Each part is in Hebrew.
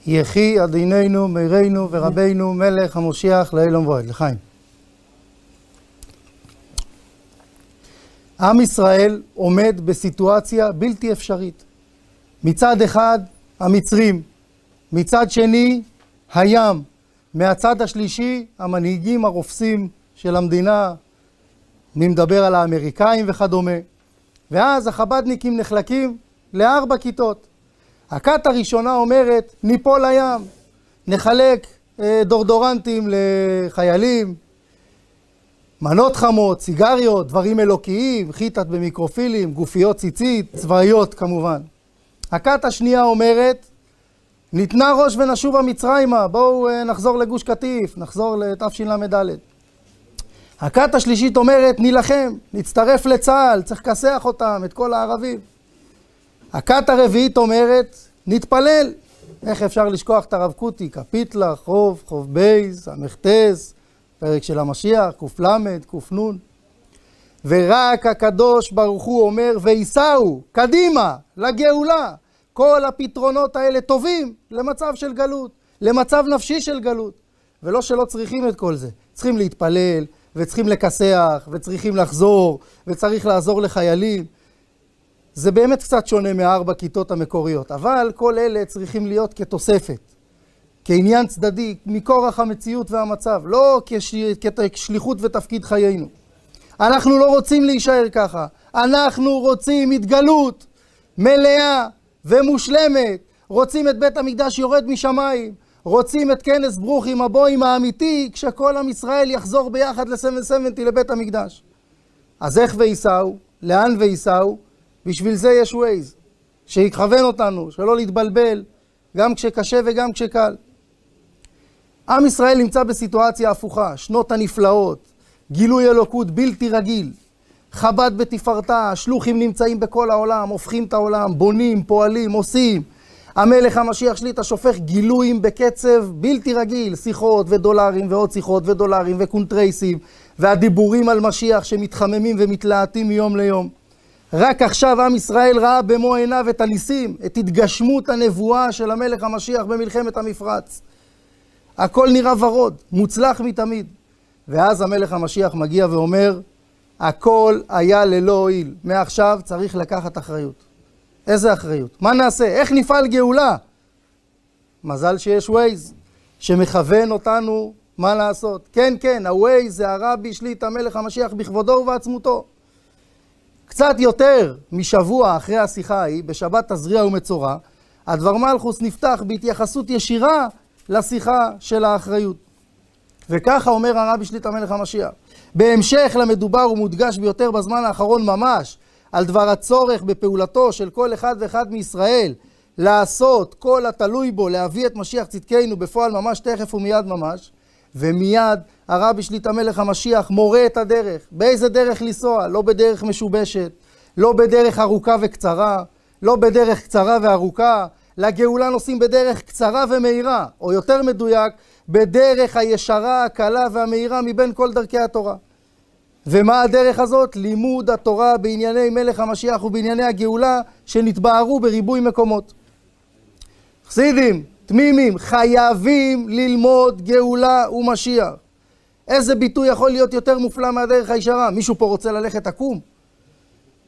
יחי עדינינו, מירנו ורבינו, מלך המשיח לעולם ועד. לחיים. עם ישראל עומד בסיטואציה בלתי אפשרית. מצד אחד המצרים, מצד שני הים, מהצד השלישי המנהיגים הרופסים של המדינה, מי מדבר על האמריקאים וכדומה. ואז החבדניקים נחלקים לארבע כיתות. הכת הראשונה אומרת, ניפול לים, נחלק דורדורנטים לחיילים, מנות חמות, סיגריות, דברים אלוקיים, חיטת במיקרופילים, גופיות ציצית, צבאיות כמובן. הכת השנייה אומרת, ניתנה ראש ונשובה מצרימה, בואו נחזור לגוש קטיף, נחזור לתשל"ד. הכת השלישית אומרת, נילחם, נצטרף לצה"ל, צריך לכסח אותם, את כל הערבים. הכת הרביעית אומרת, נתפלל. איך אפשר לשכוח את הרב קוטיק, הפיתלח, חוב בייז, המכתז, פרק של המשיח, קל"ד, ק"נ. ורק הקדוש ברוך הוא אומר, ויסעו, קדימה, לגאולה. כל הפתרונות האלה טובים למצב של גלות, למצב נפשי של גלות. ולא שלא צריכים את כל זה. צריכים להתפלל, וצריכים לכסח, וצריכים לחזור, וצריך לעזור לחיילים. זה באמת קצת שונה מארבע כיתות המקוריות, אבל כל אלה צריכים להיות כתוספת, כעניין צדדי, מכורח המציאות והמצב, לא כשליחות ותפקיד חיינו. אנחנו לא רוצים להישאר ככה, אנחנו רוצים התגלות מלאה ומושלמת, רוצים את בית המקדש יורד משמיים, רוצים את כנס ברוכים הבאים האמיתי, כשכל עם ישראל יחזור ביחד ל-770 לבית המקדש. אז איך ויסעו? לאן ויסעו? בשביל זה יש ווייז, שיכוון אותנו, שלא להתבלבל, גם כשקשה וגם כשקל. עם ישראל נמצא בסיטואציה הפוכה, שנות הנפלאות, גילוי אלוקות בלתי רגיל, חב"ד בתפארתה, שלוחים נמצאים בכל העולם, הופכים את העולם, בונים, פועלים, עושים. המלך המשיח שליט"א שופך גילויים בקצב בלתי רגיל, שיחות ודולרים ועוד שיחות ודולרים וקונטרייסים, והדיבורים על משיח שמתחממים ומתלהטים מיום ליום. רק עכשיו עם ישראל ראה במו עיניו את הניסים, את התגשמות הנבואה של המלך המשיח במלחמת המפרץ. הכל נראה ורוד, מוצלח מתמיד. ואז המלך המשיח מגיע ואומר, הכל היה ללא הועיל. מעכשיו צריך לקחת אחריות. איזה אחריות? מה נעשה? איך נפעל גאולה? מזל שיש ווייז שמכוון אותנו מה לעשות. כן, כן, הווייז זה הרבי שליט"א המלך המשיח בכבודו ובעצמותו. קצת יותר משבוע אחרי השיחה ההיא, בשבת תזריע ומצורע, הדבר מלכוס נפתח בהתייחסות ישירה לשיחה של האחריות. וככה אומר הרבי שליט"א המלך המשיח. בהמשך למדובר ומודגש ביותר בזמן האחרון ממש, על דבר הצורך בפעולתו של כל אחד ואחד מישראל, לעשות כל התלוי בו, להביא את משיח צדקנו בפועל ממש תכף ומיד ממש, ומיד הרבי שליט"א המלך המשיח מורה את הדרך. באיזה דרך לנסוע? לא בדרך משובשת, לא בדרך ארוכה וקצרה, לא בדרך קצרה וארוכה. לגאולה נוסעים בדרך קצרה ומהירה, או יותר מדויק, בדרך הישרה, הקלה והמהירה מבין כל דרכי התורה. ומה הדרך הזאת? לימוד התורה בענייני מלך המשיח ובענייני הגאולה שנתבהרו בריבוי מקומות. חסידים, תמימים, חייבים ללמוד גאולה ומשיח. איזה ביטוי יכול להיות יותר מופלא מהדרך הישרה? מישהו פה רוצה ללכת עקום?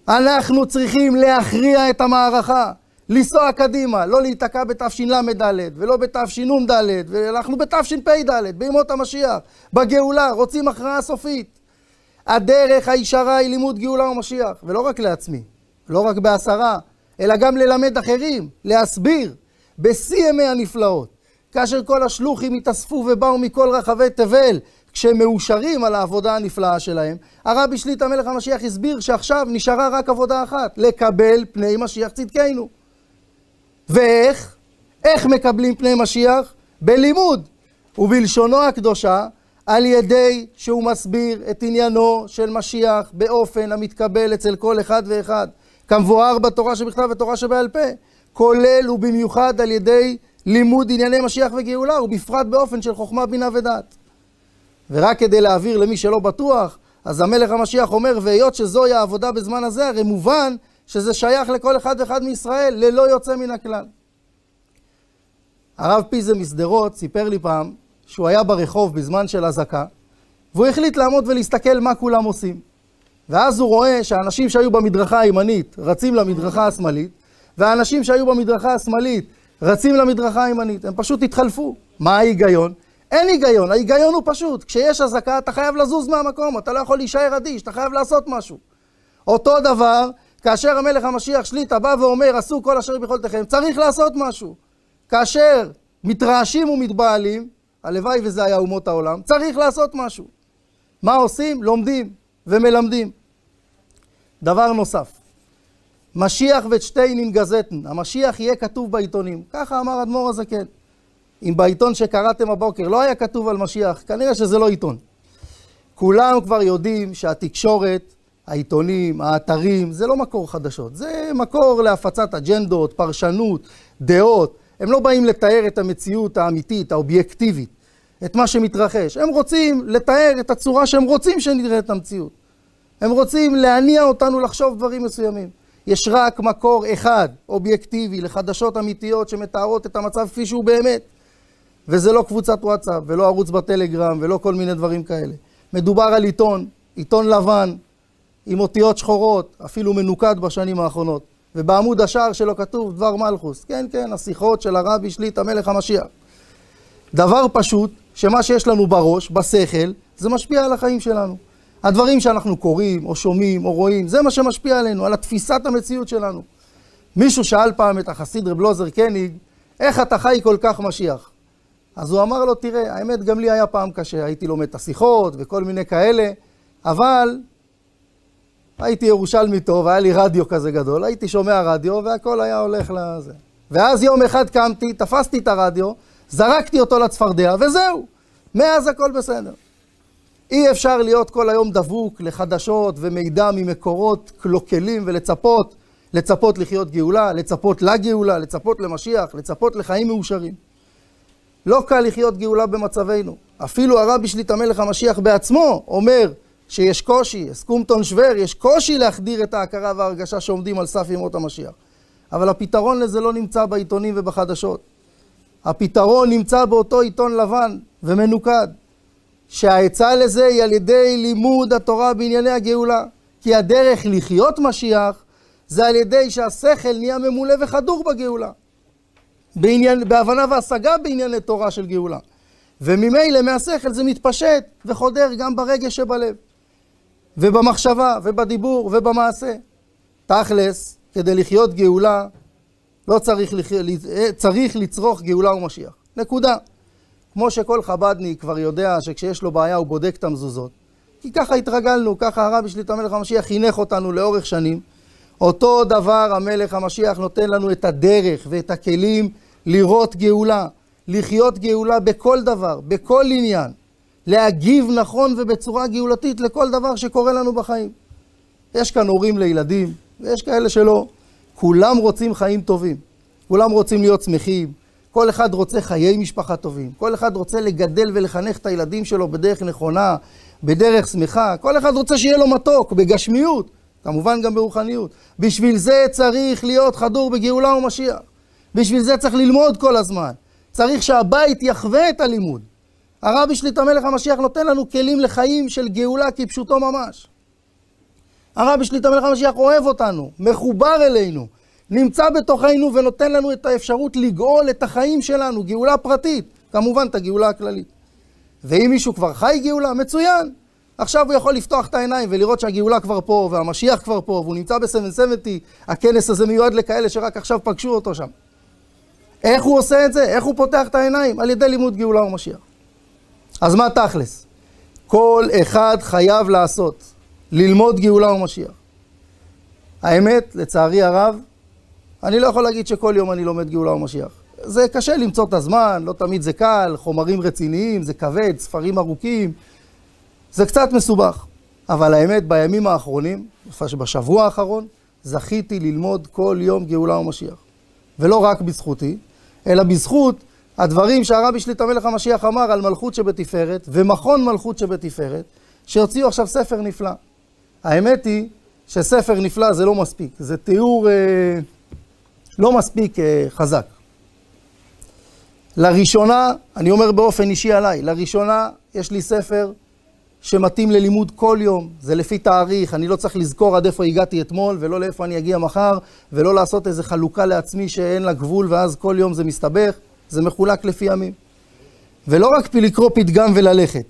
אנחנו צריכים להכריע את המערכה, לנסוע קדימה, לא להיתקע בתשל"ד ולא בתשנ"ד, ואנחנו בתשפ"ד, בימות המשיח, בגאולה, רוצים הכרעה סופית. הדרך הישרה היא לימוד גאולה ומשיח, ולא רק לעצמי, לא רק בעשרה, אלא גם ללמד אחרים, להסביר. בשיא ימי הנפלאות, כאשר כל השלוחים התאספו ובאו מכל רחבי תבל, כשהם מאושרים על העבודה הנפלאה שלהם, הרבי שליט"א המלך המשיח הסביר שעכשיו נשארה רק עבודה אחת, לקבל פני משיח צדקנו. ואיך? איך מקבלים פני משיח? בלימוד, ובלשונו הקדושה, על ידי שהוא מסביר את עניינו של משיח באופן המתקבל אצל כל אחד ואחד, כמבואר בתורה שבכתב ותורה שבעל פה, כולל ובמיוחד על ידי לימוד ענייני משיח וגאולה, ובפרט באופן של חוכמה, בינה ודעת. ורק כדי להעביר למי שלא בטוח, אז המלך המשיח אומר, והיות שזוהי העבודה בזמן הזה, הרי מובן שזה שייך לכל אחד ואחד מישראל, ללא יוצא מן הכלל. הרב פיזה משדרות סיפר לי פעם שהוא היה ברחוב בזמן של אזעקה, והוא החליט לעמוד ולהסתכל מה כולם עושים. ואז הוא רואה שהאנשים שהיו במדרכה הימנית רצים למדרכה השמאלית, והאנשים שהיו במדרכה השמאלית רצים למדרכה הימנית. הם פשוט התחלפו. מה ההיגיון? אין היגיון. ההיגיון הוא פשוט. כשיש אזעקה אתה חייב לזוז מהמקום, אתה לא יכול להישאר אדיש, אתה חייב לעשות משהו. אותו דבר, כאשר המלך המשיח שליטה בא ואומר, עשו כל אשר ביכולתכם, צריך לעשות משהו. כאשר מתרעשים ומתבעלים, הלוואי וזה היה אומות העולם, צריך לעשות משהו. מה עושים? לומדים ומלמדים. דבר נוסף, משיח ושתיין גזטן, המשיח יהיה כתוב בעיתונים. ככה אמר אדמו"ר הזקן. אם בעיתון שקראתם הבוקר לא היה כתוב על משיח, כנראה שזה לא עיתון. כולם כבר יודעים שהתקשורת, העיתונים, האתרים, זה לא מקור חדשות. זה מקור להפצת אג'נדות, פרשנות, דעות. הם לא באים לתאר את המציאות האמיתית, האובייקטיבית, את מה שמתרחש. הם רוצים לתאר את הצורה שהם רוצים שנראה את המציאות. הם רוצים להניע אותנו לחשוב דברים מסוימים. יש רק מקור אחד, אובייקטיבי, לחדשות אמיתיות שמתארות את המצב כפי שהוא באמת. וזה לא קבוצת וואטסאפ, ולא ערוץ בטלגרם, ולא כל מיני דברים כאלה. מדובר על עיתון, עיתון לבן, עם אותיות שחורות, אפילו מנוקד בשנים האחרונות. ובעמוד השער שלו כתוב דבר מלכוס. כן, כן, השיחות של הרבי שליט"א מלך המשיח. דבר פשוט, שמה שיש לנו בראש, בשכל, זה משפיע על החיים שלנו. הדברים שאנחנו קוראים, או שומעים, או רואים, זה מה שמשפיע עלינו, על התפיסת המציאות שלנו. מישהו שאל פעם את החסיד רב לוזר קניג, איך אתה חי כל כך משיח? אז הוא אמר לו, תראה, האמת גם לי היה פעם קשה, הייתי לומד את השיחות וכל מיני כאלה, אבל הייתי ירושלמי טוב, היה לי רדיו כזה גדול, הייתי שומע רדיו והכל היה הולך לזה. ואז יום אחד קמתי, תפסתי את הרדיו, זרקתי אותו לצפרדע וזהו, מאז הכל בסדר. אי אפשר להיות כל היום דבוק לחדשות ומידע ממקורות קלוקלים לצפות לחיות גאולה, לצפות לגאולה, לצפות למשיח, לצפות לחיים מאושרים. לא קל לחיות גאולה במצבנו. אפילו הרבי שליט"א מלך המשיח בעצמו אומר שיש קושי, אסקומטון שוור, יש קושי להחדיר את ההכרה וההרגשה שעומדים על סף ימות המשיח. אבל הפתרון לזה לא נמצא בעיתונים ובחדשות. הפתרון נמצא באותו עיתון לבן ומנוקד. שהעצה לזה היא על ידי לימוד התורה בענייני הגאולה. כי הדרך לחיות משיח זה על ידי שהשכל נהיה ממולא וחדור בגאולה. בהבנה והשגה בענייני תורה של גאולה. וממילא מהשכל זה מתפשט וחודר גם ברגש שבלב. ובמחשבה ובדיבור ובמעשה. תכלס, כדי לחיות גאולה, לא צריך לצרוך גאולה ומשיח. נקודה. כמו שכל חבדניק כבר יודע שכשיש לו בעיה הוא בודק את המזוזות. כי ככה התרגלנו, ככה הרבי שליט"א מלך המשיח חינך אותנו לאורך שנים. אותו דבר המלך המשיח נותן לנו את הדרך ואת הכלים לראות גאולה, לחיות גאולה בכל דבר, בכל עניין. להגיב נכון ובצורה גאולתית לכל דבר שקורה לנו בחיים. יש כאן הורים לילדים, ויש כאלה שלא. כולם רוצים חיים טובים, כולם רוצים להיות שמחים, כל אחד רוצה חיי משפחה טובים, כל אחד רוצה לגדל ולחנך את הילדים שלו בדרך נכונה, בדרך שמחה, כל אחד רוצה שיהיה לו מתוק, בגשמיות, כמובן גם ברוחניות. בשביל זה צריך להיות חדור בגאולה ומשיח. בשביל זה צריך ללמוד כל הזמן. צריך שהבית יחווה את הלימוד. הרבי שליט"א מלך המשיח נותן לנו כלים לחיים של גאולה כפשוטו ממש. הרבי שליט"א מלך המשיח אוהב אותנו, מחובר אלינו, נמצא בתוכנו ונותן לנו את האפשרות לגאול את החיים שלנו, גאולה פרטית, כמובן את הגאולה הכללית. ואם מישהו כבר חי גאולה, מצוין. עכשיו הוא יכול לפתוח את העיניים ולראות שהגאולה כבר פה והמשיח כבר פה והוא נמצא ב-770, הכנס הזה מיועד לכאלה שרק עכשיו פגשו אותו שם. איך הוא עושה את זה? איך הוא פותח את העיניים? על ידי לימוד גאולה ומשיח. אז מה תכלס? כל אחד חייב לעשות, ללמוד גאולה ומשיח. האמת, לצערי הרב, אני לא יכול להגיד שכל יום אני לומד גאולה ומשיח. זה קשה למצוא את הזמן, לא תמיד זה קל, חומרים רציניים, זה כבד, ספרים ארוכים, זה קצת מסובך. אבל האמת, בימים האחרונים, בשבוע האחרון, זכיתי ללמוד כל יום גאולה ומשיח. ולא רק בזכותי, אלא בזכות הדברים שהרבי שליט"א מלך המשיח אמר על מלכות שבתפארת, ומכון מלכות שבתפארת, שהוציאו עכשיו ספר נפלא. האמת היא שספר נפלא זה לא מספיק, זה תיאור לא מספיק חזק. לראשונה, אני אומר באופן אישי עליי, לראשונה יש לי ספר שמתאים ללימוד כל יום, זה לפי תאריך, אני לא צריך לזכור עד איפה הגעתי אתמול ולא לאיפה אני אגיע מחר, ולא לעשות איזו חלוקה לעצמי שאין לה גבול ואז כל יום זה מסתבך, זה מחולק לפי ימים. ולא רק לקרוא פתגם וללכת,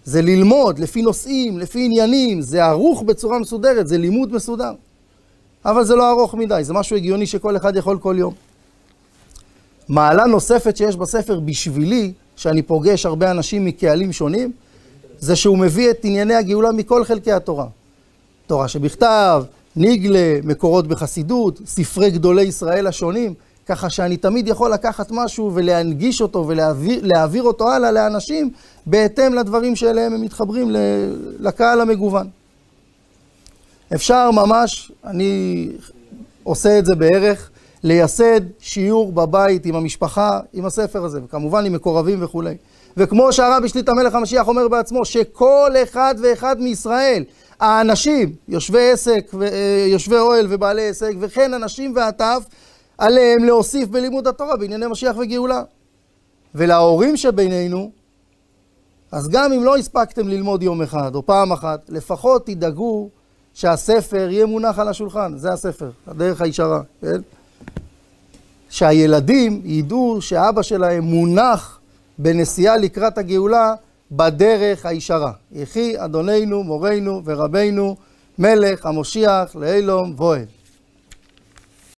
זה ללמוד לפי נושאים, לפי עניינים, זה ערוך בצורה מסודרת, זה לימוד מסודר. אבל זה לא ארוך מדי, זה משהו הגיוני שכל אחד יכול כל יום. מעלה נוספת שיש בספר בשבילי, שאני פוגש הרבה אנשים מקהלים שונים, זה שהוא מביא את ענייני הגאולה מכל חלקי התורה. תורה שבכתב, ניגלה, מקורות בחסידות, ספרי גדולי ישראל השונים, ככה שאני תמיד יכול לקחת משהו ולהנגיש אותו ולהעביר אותו הלאה לאנשים, בהתאם לדברים שאליהם הם מתחברים לקהל המגוון. אפשר ממש, אני עושה את זה בערך, לייסד שיעור בבית עם המשפחה, עם הספר הזה, וכמובן עם מקורבים וכו'. וכמו שהרבי שליט"א מלך המשיח אומר בעצמו, שכל אחד ואחד מישראל, האנשים, יושבי עסק, יושבי אוהל ובעלי עסק, וכן אנשים והטף, עליהם להוסיף בלימוד התורה בענייני משיח וגאולה. ולהורים שבינינו, אז גם אם לא הספקתם ללמוד יום אחד או פעם אחת, לפחות תדאגו שהספר יהיה מונח על השולחן. זה הספר, הדרך הישרה, כן? שהילדים ידעו שאבא שלהם מונח בנסיעה לקראת הגאולה בדרך הישרה. יחי אדוננו, מורנו ורבנו, מלך המשיח לעילום ועד.